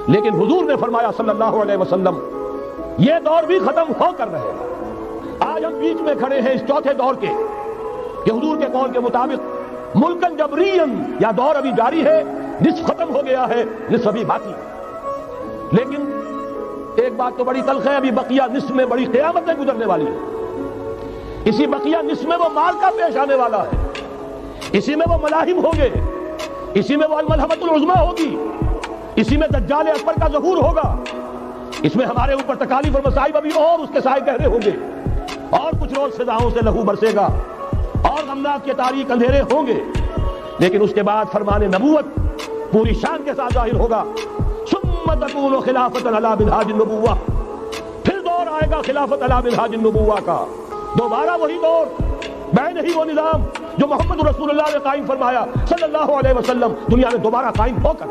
लेकिन हुजूर ने फरमाया सल्लल्लाहु अलैहि वसल्लम, ये दौर भी खत्म होकर रहेगा। आज हम बीच में खड़े हैं इस चौथे दौर के कि हुजूर के कौल के मुताबिक मुल्कन जबरियन, या दौर अभी जारी है, निस्फ खत्म हो गया है, निस्फ अभी बाकी है। लेकिन एक बात तो बड़ी तल्ख है, अभी बकिया निस्फ में बड़ी क़यामतें गुजरने वाली है। इसी बकिया निस्फ में वो माल का पेश आने वाला है, इसी में वो मलाहिम होंगे, इसी में वो अल-मलहमतुल उज़्मा होगी, इसी में दज्जाल अकबर का ज़हूर होगा, इसमें हमारे ऊपर तकालीफ और मसाइब अभी और उसके साए गहरे होंगे, और कुछ रोज फिजाओं से लहू बरसेगा और गमनाक के तारीक अंधेरे होंगे। लेकिन उसके बाद फरमाने नबूवत पूरी शान के साथ जाहिर होगा। सुम्मा तकूनु खिलाफत अला मिनहाजिन नबुव्वा, फिर दौर आएगा खिलाफत अला मिनहाजिन नबुव्वा का, दोबारा वही दौर, बैन ही वो निजाम जो मोहम्मद रसूलुल्लाह ने कायम फरमाया सल्लल्लाहु अलैहि वसल्लम, दुनिया में दोबारा कायम होकर